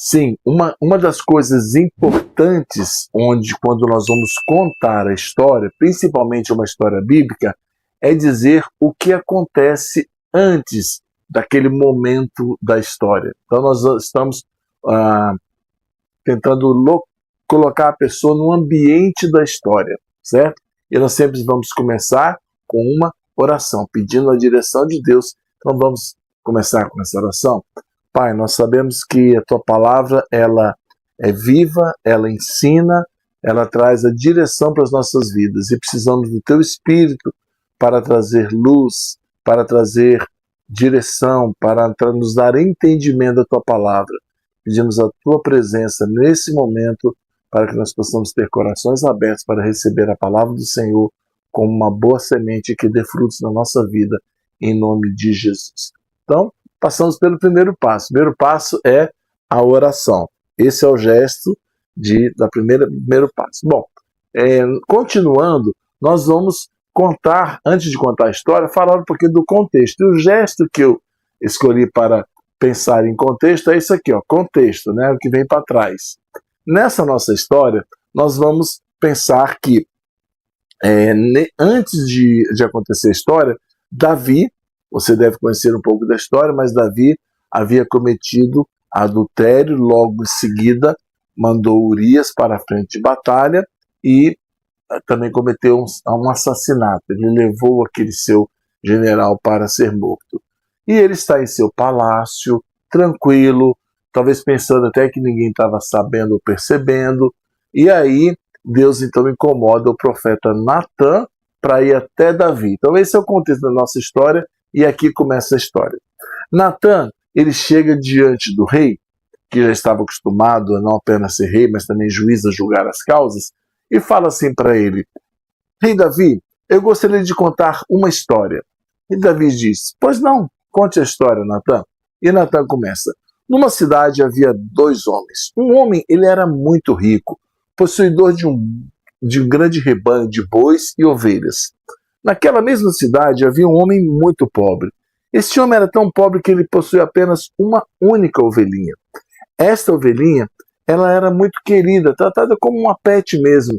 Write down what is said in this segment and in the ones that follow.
Sim, uma das coisas importantes quando nós vamos contar a história, principalmente uma história bíblica, é dizer o que acontece antes daquele momento da história. Então nós estamos ah, tentando colocar a pessoa no ambiente da história, certo? E nós sempre vamos começar com uma oração, pedindo a direção de Deus. Então vamos começar com essa oração. Pai, nós sabemos que a Tua palavra, ela é viva, ela ensina, ela traz a direção para as nossas vidas e precisamos do Teu Espírito para trazer luz, para trazer direção, para nos dar entendimento da Tua palavra. Pedimos a Tua presença nesse momento para que nós possamos ter corações abertos para receber a palavra do Senhor como uma boa semente que dê frutos na nossa vida, em nome de Jesus. Então, passamos pelo primeiro passo. O primeiro passo é a oração. Esse é o gesto do primeiro passo. Bom, continuando, nós vamos contar, antes de contar a história, falar um pouquinho do contexto. E o gesto que eu escolhi para pensar em contexto é isso aqui, ó, contexto, né, o que vem para trás. Nessa nossa história, nós vamos pensar que antes de acontecer a história, Davi, você deve conhecer um pouco da história, mas Davi havia cometido adultério, logo em seguida mandou Urias para a frente de batalha e também cometeu um assassinato. Ele levou aquele seu general para ser morto. E ele está em seu palácio, tranquilo, talvez pensando até que ninguém estava sabendo ou percebendo. E aí Deus então incomoda o profeta Natã para ir até Davi. Então esse é o contexto da nossa história e aqui começa a história. Natã, ele chega diante do rei, que já estava acostumado a não apenas ser rei, mas também juiz a julgar as causas, e fala assim para ele: Rei Davi, eu gostaria de contar uma história. E Davi diz: Pois não, conte a história, Natã. E Natã começa: Numa cidade havia 2 homens. Um homem, ele era muito rico, possuidor de um grande rebanho de bois e ovelhas. Naquela mesma cidade havia um homem muito pobre. Este homem era tão pobre que ele possuía apenas uma única ovelhinha. Esta ovelhinha, ela era muito querida, tratada como uma pet mesmo,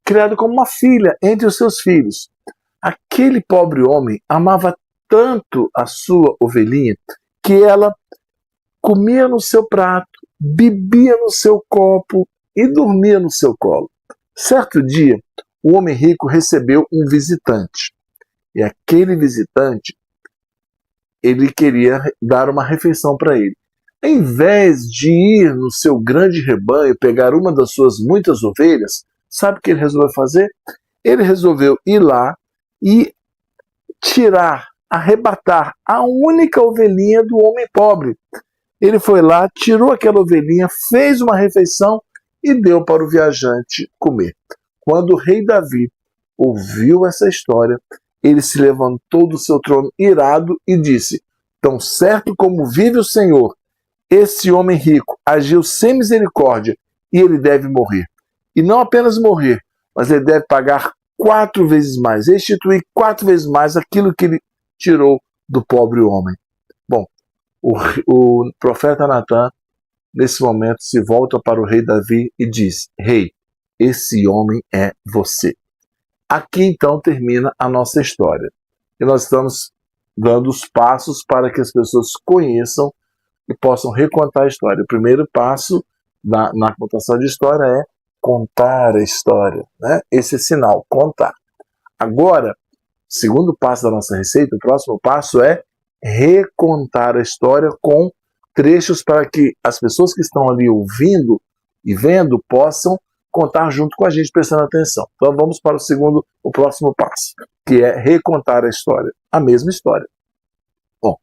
criada como uma filha entre os seus filhos. Aquele pobre homem amava tanto a sua ovelhinha que ela comia no seu prato, bebia no seu copo e dormia no seu colo. Certo dia, o homem rico recebeu um visitante. E aquele visitante, ele queria dar uma refeição para ele. Em vez de ir no seu grande rebanho pegar uma das suas muitas ovelhas, sabe o que ele resolveu fazer? Ele resolveu ir lá e arrebatar a única ovelhinha do homem pobre. Ele foi lá, tirou aquela ovelhinha, fez uma refeição e deu para o viajante comer. Quando o rei Davi ouviu essa história, ele se levantou do seu trono irado e disse: Tão certo como vive o Senhor, esse homem rico agiu sem misericórdia e ele deve morrer. E não apenas morrer, mas ele deve pagar 4 vezes mais, restituir 4 vezes mais aquilo que ele tirou do pobre homem. Bom, o profeta Natã, nesse momento, se volta para o rei Davi e diz: Rei, esse homem é você. Aqui então termina a nossa história. E nós estamos dando os passos para que as pessoas conheçam e possam recontar a história. O primeiro passo na contação de história é contar a história, né? Esse é sinal, contar. Agora, segundo passo da nossa receita, o próximo passo é recontar a história com trechos para que as pessoas que estão ali ouvindo e vendo possam contar junto com a gente, prestando atenção. Então vamos para o próximo passo, que é recontar a história, a mesma história. Bom,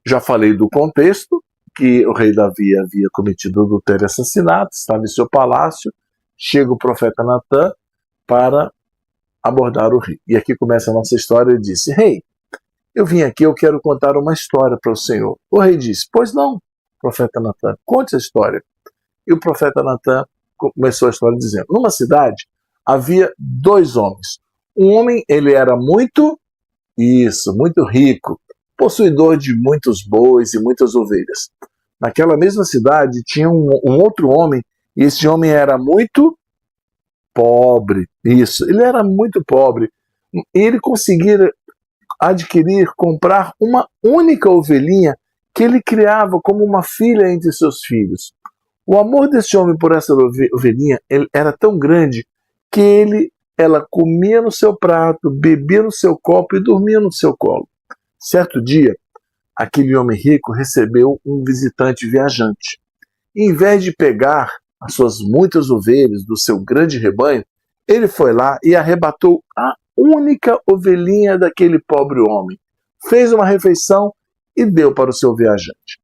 já falei do contexto, que o rei Davi havia cometido adultério e assassinato, estava em seu palácio, chega o profeta Natã para abordar o rei. E aqui começa a nossa história. Ele disse: Rei, eu vim aqui, eu quero contar uma história para o senhor. O rei disse: Pois não, profeta Natã, conte a história. E o profeta Natã começou a história dizendo: Numa cidade havia 2 homens. Um homem, ele era muito rico, possuidor de muitos bois e muitas ovelhas. naquela mesma cidade tinha um outro homem, e esse homem era muito pobre. Isso, ele era muito pobre. E ele conseguia comprar uma única ovelhinha que ele criava como uma filha entre seus filhos. O amor desse homem por essa ovelhinha era tão grande que ela comia no seu prato, bebia no seu copo e dormia no seu colo. Certo dia, aquele homem rico recebeu um visitante viajante. E, em vez de pegar as suas muitas ovelhas do seu grande rebanho, ele foi lá e arrebatou a única ovelhinha daquele pobre homem. Fez uma refeição e deu para o seu viajante.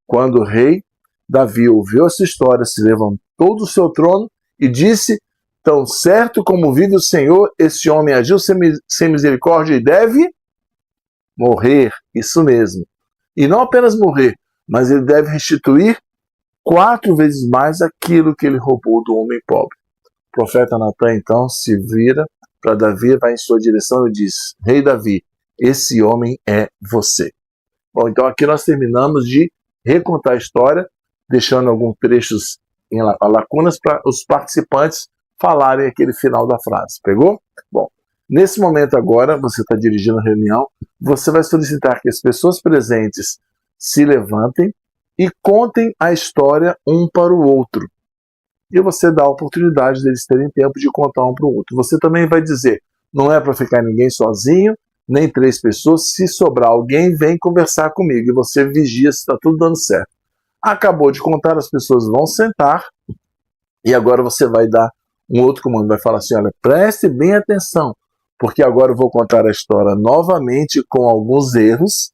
Quando o rei Davi ouviu essa história, se levantou do seu trono e disse: tão certo como vive o Senhor, esse homem agiu sem misericórdia e deve morrer. Isso mesmo. E não apenas morrer, mas ele deve restituir 4 vezes mais aquilo que ele roubou do homem pobre. O profeta Natan então se vira para Davi, vai em sua direção e diz: Rei Davi, esse homem é você. Bom, então aqui nós terminamos de recontar a história, deixando alguns trechos em lacunas para os participantes falarem aquele final da frase. Pegou? Bom, nesse momento agora, você está dirigindo a reunião, você vai solicitar que as pessoas presentes se levantem e contem a história um para o outro. E você dá a oportunidade deles terem tempo de contar um para o outro. Você também vai dizer, não é para ficar ninguém sozinho, nem 3 pessoas, se sobrar alguém, vem conversar comigo. E você vigia se está tudo dando certo. Acabou de contar, as pessoas vão sentar e agora você vai dar um outro comando, vai falar assim, olha, preste bem atenção, porque agora eu vou contar a história novamente com alguns erros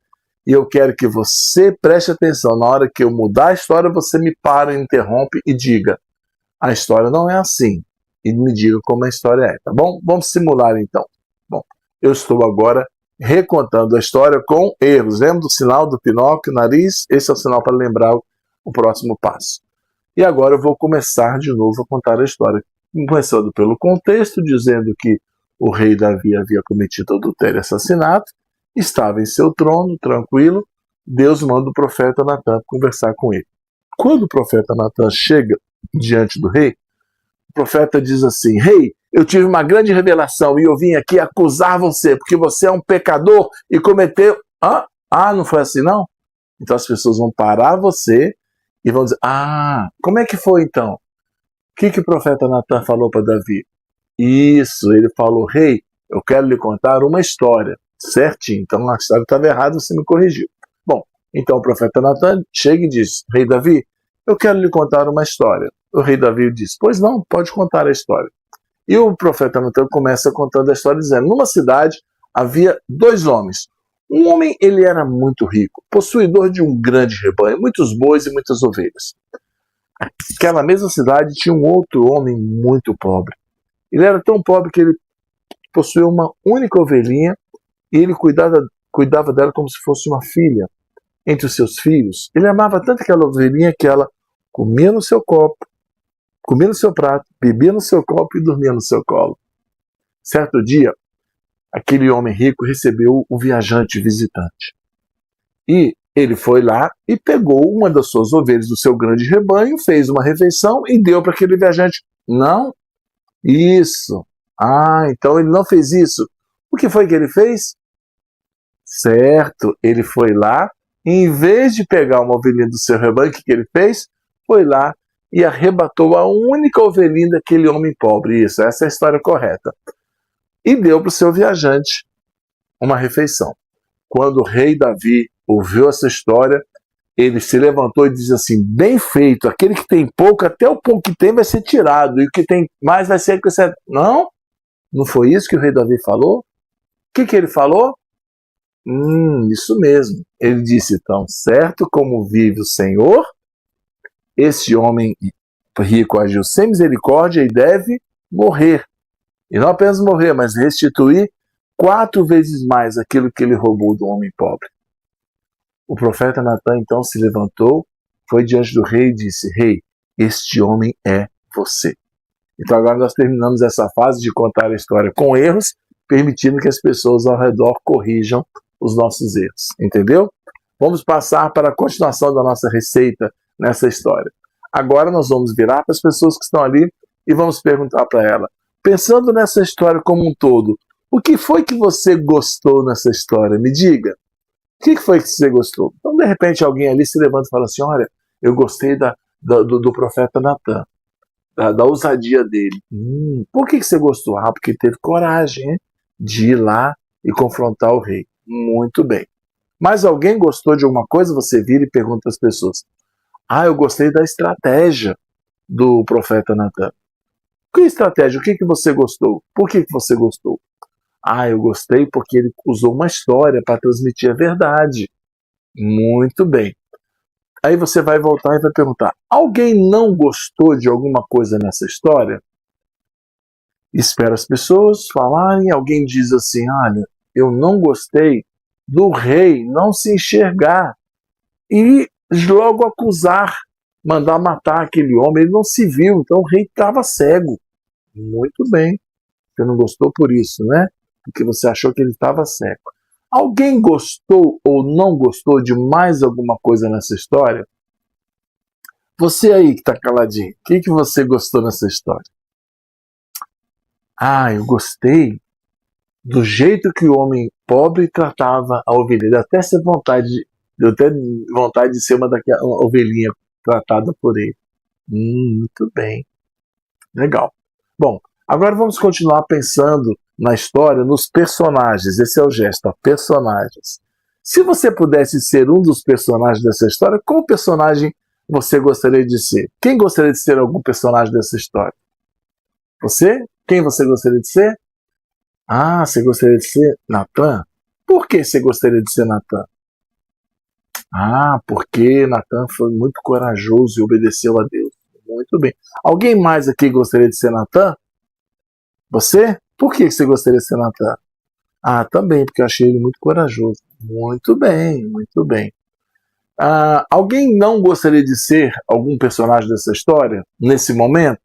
e eu quero que você preste atenção. Na hora que eu mudar a história, você me para, interrompe e diga, a história não é assim, e me diga como a história é, tá bom? Vamos simular então. Bom, eu estou agora recontando a história com erros. Lembra do sinal do Pinóquio, nariz? Esse é o sinal para lembrar o próximo passo. E agora eu vou começar de novo a contar a história, começando pelo contexto, dizendo que o rei Davi havia cometido adultério e assassinato, estava em seu trono, tranquilo, Deus manda o profeta Natan conversar com ele. Quando o profeta Natan chega diante do rei, o profeta diz assim, rei, eu tive uma grande revelação e eu vim aqui acusar você, porque você é um pecador e cometeu... não foi assim não? Então as pessoas vão parar você e vão dizer, como é que foi então? O que o profeta Natan falou para Davi? Isso, ele falou, rei, eu quero lhe contar uma história, certinho. Então a história estava errada, você me corrigiu. Bom, então o profeta Natan chega e diz, rei Davi, eu quero lhe contar uma história. O rei Davi diz, pois não, pode contar a história. E o profeta Natan começa contando a história dizendo, numa cidade havia 2 homens. Um homem, ele era muito rico, possuidor de um grande rebanho, muitos bois e muitas ovelhas. Naquela mesma cidade tinha um outro homem muito pobre. Ele era tão pobre que ele possuía uma única ovelhinha e ele cuidava dela como se fosse uma filha. Entre os seus filhos, ele amava tanto aquela ovelhinha que ela comia no seu copo, comia no seu prato, bebia no seu copo e dormia no seu colo. Certo dia, aquele homem rico recebeu um viajante visitante. E ele foi lá e pegou uma das suas ovelhas do seu grande rebanho, fez uma refeição e deu para aquele viajante. Não? Isso. Então ele não fez isso. O que foi que ele fez? Certo, ele foi lá e em vez de pegar uma ovelhinha do seu rebanho, o que ele fez? Foi lá e arrebatou a única ovelhinha daquele homem pobre. Isso, essa é a história correta. E deu para o seu viajante uma refeição. Quando o rei Davi ouviu essa história, ele se levantou e disse assim, bem feito, aquele que tem pouco, até o pouco que tem vai ser tirado, e o que tem mais vai ser acrescentado. Não foi isso que o rei Davi falou? O que ele falou? Isso mesmo. Ele disse, tão certo como vive o Senhor, esse homem rico agiu sem misericórdia e deve morrer. E não apenas morrer, mas restituir 4 vezes mais aquilo que ele roubou do homem pobre. O profeta Natan então se levantou, foi diante do rei e disse, rei, este homem é você. Então agora nós terminamos essa fase de contar a história com erros, permitindo que as pessoas ao redor corrijam os nossos erros. Entendeu? Vamos passar para a continuação da nossa receita nessa história? Agora nós vamos virar para as pessoas que estão ali e vamos perguntar para ela, pensando nessa história como um todo, o que foi que você gostou nessa história? Me diga. O que foi que você gostou? Então, de repente, alguém ali se levanta e fala assim, olha, eu gostei do profeta Natan, da ousadia dele. Por que você gostou? Ah, porque teve coragem, hein, de ir lá e confrontar o rei. Muito bem. Mas alguém gostou de alguma coisa? Você vira e pergunta às pessoas. Ah, eu gostei da estratégia do profeta Natan. Que estratégia? O que você gostou? Por que você gostou? Ah, eu gostei porque ele usou uma história para transmitir a verdade. Muito bem. Aí você vai voltar e vai perguntar, alguém não gostou de alguma coisa nessa história? Espera as pessoas falarem, alguém diz assim, olha, eu não gostei do rei não se enxergar e logo acusar, mandar matar aquele homem, ele não se viu, então o rei estava cego. Muito bem, você não gostou por isso, né? Porque você achou que ele estava cego. Alguém gostou ou não gostou de mais alguma coisa nessa história? Você aí que está caladinho, o que você gostou nessa história? Ah, eu gostei do jeito que o homem pobre tratava a ovelha. Deu até vontade de ser uma ovelhinha tratada por ele. Muito bem. Legal. Bom, agora vamos continuar pensando na história, nos personagens. Esse é o gesto, ó, personagens. Se você pudesse ser um dos personagens dessa história, qual personagem você gostaria de ser? Quem gostaria de ser algum personagem dessa história? Você? Quem você gostaria de ser? Ah, você gostaria de ser Natan? Por que você gostaria de ser Natan? Ah, porque Natan foi muito corajoso e obedeceu a Deus. Muito bem. Alguém mais aqui gostaria de ser Natan? Você? Por que você gostaria de ser Natan? Ah, também, porque eu achei ele muito corajoso. Muito bem, muito bem. Ah, alguém não gostaria de ser algum personagem dessa história, nesse momento?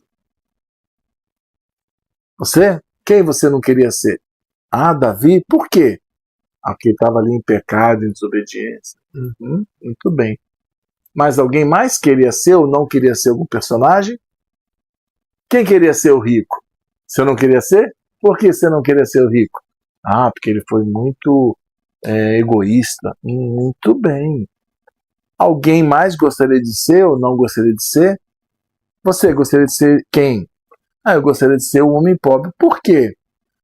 Você? Quem você não queria ser? Ah, Davi? Por quê? Ah, porque estava ali em pecado, em desobediência. Muito bem. Mas alguém mais queria ser ou não queria ser algum personagem? Quem queria ser o rico? Você não queria ser? Por que você não queria ser o rico? Ah, porque ele foi muito egoísta. Muito bem. Alguém mais gostaria de ser ou não gostaria de ser? Você gostaria de ser quem? Ah, eu gostaria de ser um homem pobre. Por quê?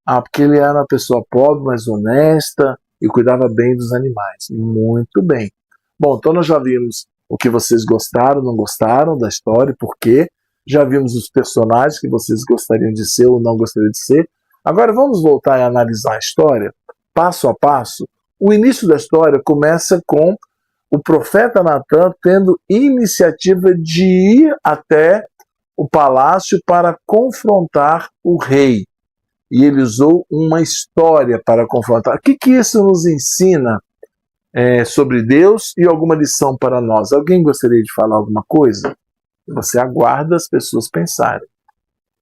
Ah, porque ele era uma pessoa pobre, mas honesta e cuidava bem dos animais. Muito bem. Bom, então nós já vimos o que vocês gostaram, não gostaram da história, por quê. Já vimos os personagens que vocês gostariam de ser ou não gostariam de ser. Agora vamos voltar a analisar a história, passo a passo. O início da história começa com o profeta Natan tendo iniciativa de ir até o palácio para confrontar o rei. E ele usou uma história para confrontar. O que isso nos ensina sobre Deus e alguma lição para nós? Alguém gostaria de falar alguma coisa? Você aguarda as pessoas pensarem.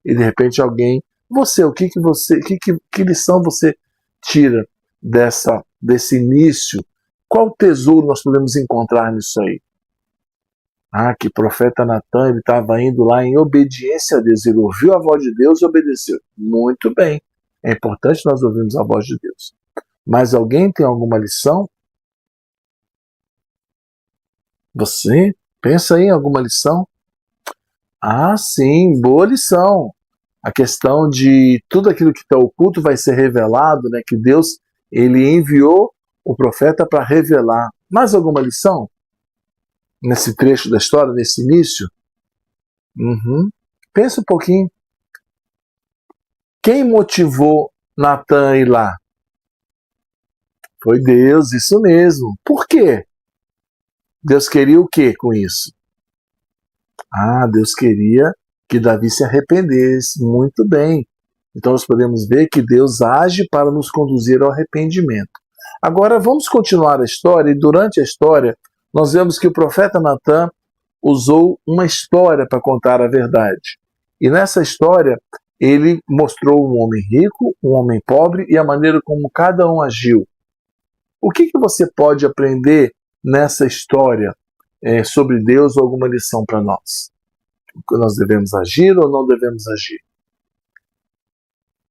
E de repente alguém, você, que lição você tira desse início? Qual tesouro nós podemos encontrar nisso aí? Ah, que profeta Natan, ele estava indo lá em obediência a Deus. Ele ouviu a voz de Deus e obedeceu. Muito bem. É importante nós ouvirmos a voz de Deus. Mas alguém tem alguma lição? Você? Pensa aí em alguma lição? Ah, sim, boa lição. A questão de tudo aquilo que está oculto vai ser revelado, né? Que Deus, ele enviou o profeta para revelar. Mais alguma lição? Nesse trecho da história, nesse início? Pensa um pouquinho. Quem motivou Natan a ir lá? Foi Deus, isso mesmo. Por quê? Deus queria o quê com isso? Ah, Deus queria que Davi se arrependesse. Muito bem. Então nós podemos ver que Deus age para nos conduzir ao arrependimento. Agora vamos continuar a história, e durante a história nós vemos que o profeta Natan usou uma história para contar a verdade. E nessa história ele mostrou um homem rico, um homem pobre e a maneira como cada um agiu. O que você pode aprender nessa história sobre Deus ou alguma lição para nós? Nós devemos agir ou não devemos agir?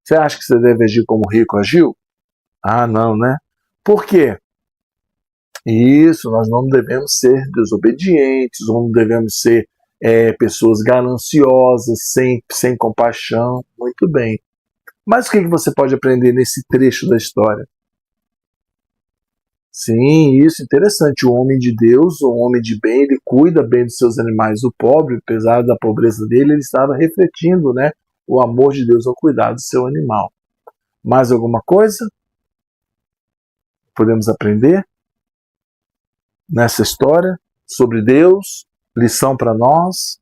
Você acha que você deve agir como o rico agiu? Ah, não, né? Por quê? Isso, nós não devemos ser desobedientes, não devemos ser pessoas gananciosas, sem compaixão. Muito bem. Mas o que você pode aprender nesse trecho da história? Sim, isso, interessante. O homem de Deus, o homem de bem, ele cuida bem dos seus animais. O pobre, apesar da pobreza dele, ele estava refletindo, né, o amor de Deus ao cuidar do seu animal. Mais alguma coisa podemos aprender nessa história sobre Deus? Lição para nós?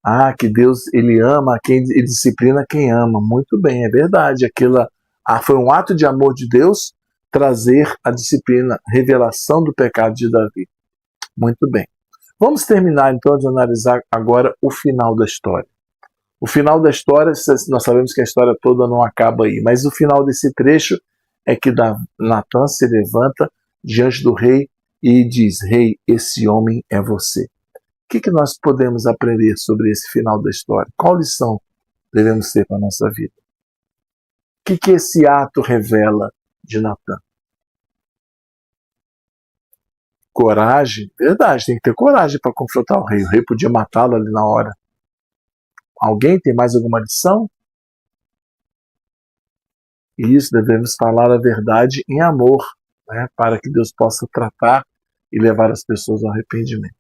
Ah, que Deus, ele ama quem, ele disciplina quem ama. Muito bem, é verdade. Foi um ato de amor de Deus trazer a disciplina, revelação do pecado de Davi. Muito bem. Vamos terminar então de analisar agora o final da história. O final da história, nós sabemos que a história toda não acaba aí, mas o final desse trecho é que Natan se levanta diante do rei e diz: Rei, esse homem é você. O que nós podemos aprender sobre esse final da história? Qual lição devemos ter para a nossa vida? O que esse ato revela de Natan? Coragem? Verdade, tem que ter coragem para confrontar o rei. O rei podia matá-lo ali na hora. Alguém tem mais alguma lição? Isso, devemos falar a verdade em amor, né, para que Deus possa tratar e levar as pessoas ao arrependimento.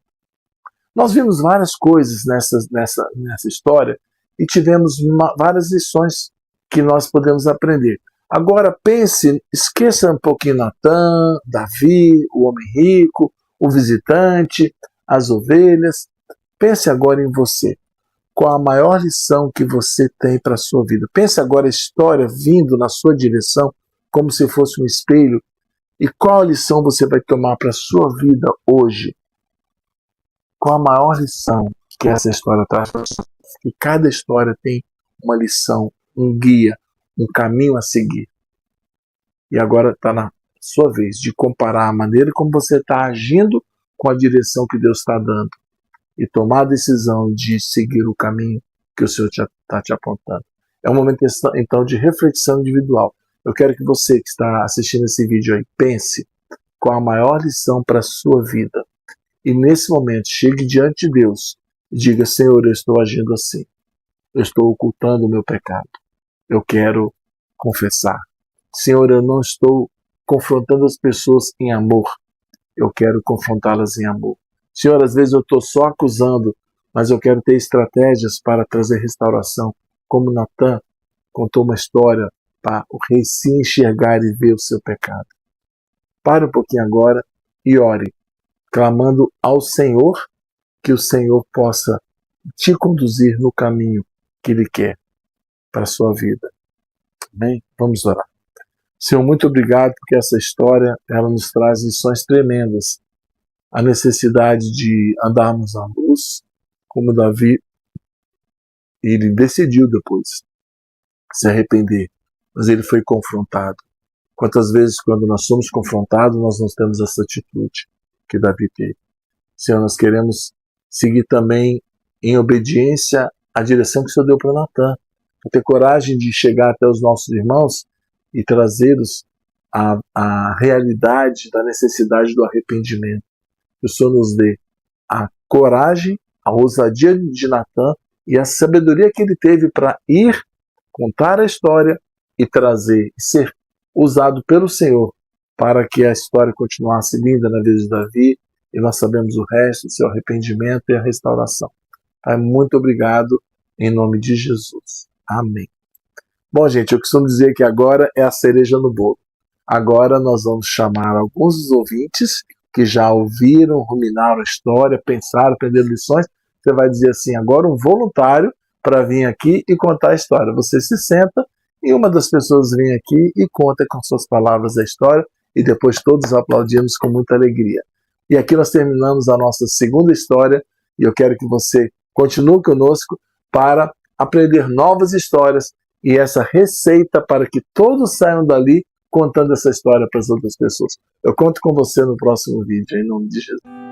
Nós vimos várias coisas nessa história e tivemos várias lições que nós podemos aprender. Agora pense, esqueça um pouquinho Natan, Davi, o homem rico, o visitante, as ovelhas. Pense agora em você. Qual a maior lição que você tem para a sua vida? Pense agora a história vindo na sua direção como se fosse um espelho. E qual lição você vai tomar para a sua vida hoje? Qual a maior lição que essa história traz para você? Que cada história tem uma lição, um guia, um caminho a seguir. E agora está na sua vez de comparar a maneira como você está agindo com a direção que Deus está dando. E tomar a decisão de seguir o caminho que o Senhor está te apontando. É um momento, então, de reflexão individual. Eu quero que você que está assistindo esse vídeo aí, pense qual a maior lição para a sua vida. E nesse momento, chegue diante de Deus e diga: Senhor, eu estou agindo assim. Eu estou ocultando o meu pecado. Eu quero confessar. Senhor, eu não estou confrontando as pessoas em amor. Eu quero confrontá-las em amor. Senhor, às vezes eu estou só acusando, mas eu quero ter estratégias para trazer restauração. Como Natan contou uma história para o rei se enxergar e ver o seu pecado. Pare um pouquinho agora e ore, clamando ao Senhor que o Senhor possa te conduzir no caminho que Ele quer para a sua vida. Amém? Vamos orar. Senhor, muito obrigado porque essa história ela nos traz lições tremendas. A necessidade de andarmos à luz, como Davi, ele decidiu depois se arrepender, mas ele foi confrontado. Quantas vezes, quando nós somos confrontados, nós não temos essa atitude que Davi teve. Senhor, nós queremos seguir também em obediência à direção que o Senhor deu para Natan, ter coragem de chegar até os nossos irmãos e trazê-los à realidade da necessidade do arrependimento. Que o Senhor nos dê a coragem, a ousadia de Natan e a sabedoria que ele teve para ir, contar a história e trazer, e ser usado pelo Senhor para que a história continuasse linda na vida de Davi e nós sabemos o resto, o seu arrependimento e a restauração. Pai, muito obrigado em nome de Jesus. Amém. Bom, gente, eu costumo dizer que agora é a cereja no bolo. Agora nós vamos chamar alguns dos ouvintes que já ouviram, ruminaram a história, pensaram, aprenderam lições. Você vai dizer assim, agora um voluntário para vir aqui e contar a história. Você se senta e uma das pessoas vem aqui e conta com suas palavras a história e depois todos aplaudimos com muita alegria. E aqui nós terminamos a nossa segunda história e eu quero que você continue conosco para aprender novas histórias e essa receita para que todos saiam dali contando essa história para as outras pessoas. Eu conto com você no próximo vídeo, em nome de Jesus.